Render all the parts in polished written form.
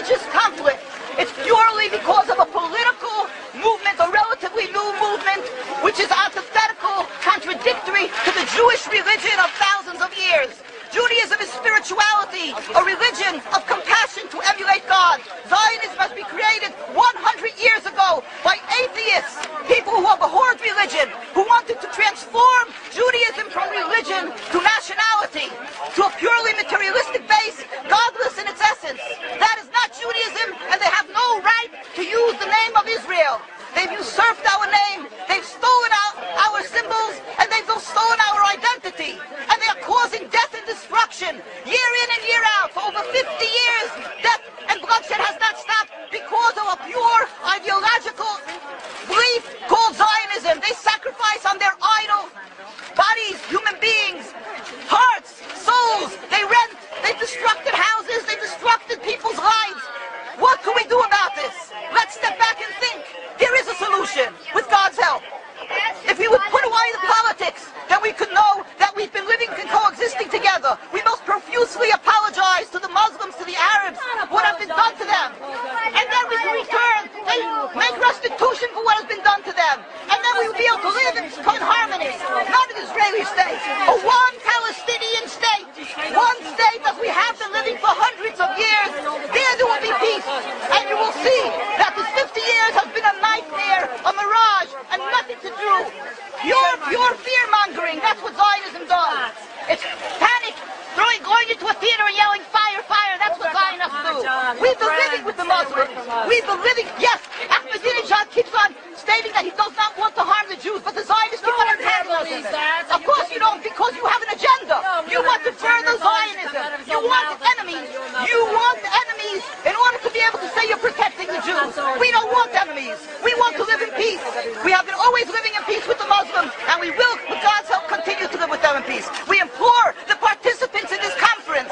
religious conflict. It's purely because of a political movement, a relatively new movement, which is antithetical, contradictory to the Jewish religion of thousands of years. Judaism is spirituality, a religion of compassion to emulate God. Zionism has been created 100 years ago by atheists, people who have abhorred religion, who wanted to transform Judaism from religion to nationality, to a purely materialistic base, godless in its essence. That is not Judaism, and they have no right to use the name of Israel. They've usurped our name, they've stolen our symbols, and they've stolen our identity. And they are causing death and destruction year in and year out. For over 50 years, death and bloodshed has not stopped because of a pure ideological belief called Zionism. They sacrifice on their idol bodies, human beings, hearts, souls. They rent, they've destructed houses, they've destructed people's lives. What can we do about this? Let's step back and think. There is a solution, with God's help. If we would put away the politics, then we could know that we've been living and coexisting together. We most profusely apologize to the Muslims, to the Arabs, what has been done to them. And then we can return and make restitution for what has been done to them. And then we will be able to live in harmony. Not an Israeli state, a one Palestinian state. One state that we have been living for hundreds of years. There will be peace. And you will see that this 50 years has been a nightmare, a mirage, and nothing to do. Pure fear-mongering, that's what Zionism does. It's panic, going into a theater and yelling, fire, fire, that's what Zionists do. We've been living with the Muslims. We've been living, yes, Ahmadinejad keeps on stating that he does not want to harm the Jews, but the Zionists keep on antagonizing them. Of course you don't, because you have an agenda. You want to further Zionism. You want enemies. You want enemies in order to be able to say you're protecting the Jews. We don't want enemies. We want to live in peace. We have been always living in peace with the Muslims, and we will, with God's help, continue to live with them in peace. We implore the participants in this conference,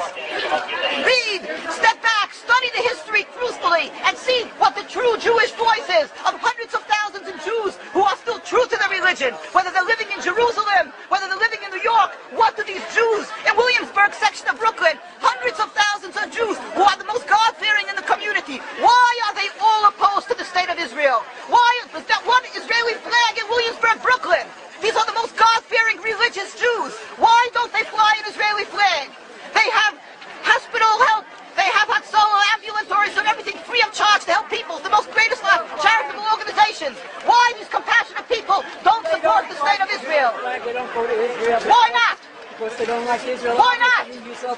read, step back, study the history truthfully, and see what the true Jewish voice is of hundreds of thousands of Jews who are still true to their religion, whether they're living in Jerusalem, whether they're living in New York. What do these Jews in Williamsburg section of Brooklyn, hundreds of thousands of Jews who are the most God-fearing in the community, why are they all opposed to the state of Israel? Why is that one Israeli flag in Williamsburg, Brooklyn? These are the most God-fearing religious Jews. Why don't they fly an Israeli flag? They have hospital help. They have Hatzolah, ambulatories, and everything free of charge to help people. The most greatest charitable organizations. Why these compassionate people don't support the state of Israel? Why not? Because they don't like Israel. Why not?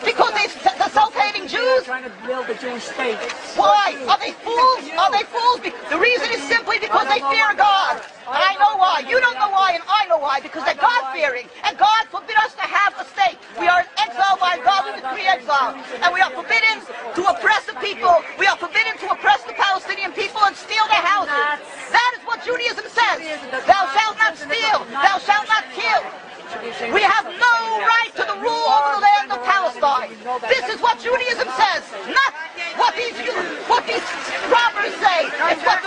Because they're self-hating Jews? Trying to build a Jewish state. Why? Are they fools? Are they fools? The reason is simply because they fear God. And I know why. You don't know why, and I know why. Because they're God-fearing. And God forbid us to have a state. We are exiled by God. We decree exile. And we are forbidden to oppress the people. We are forbidden to oppress the Palestinian people and steal their houses. That is what Judaism says. Thou shalt not steal. Thou shalt not kill. We have no right to the rule over the land of Palestine. This is what Judaism says, not what these robbers say. It's what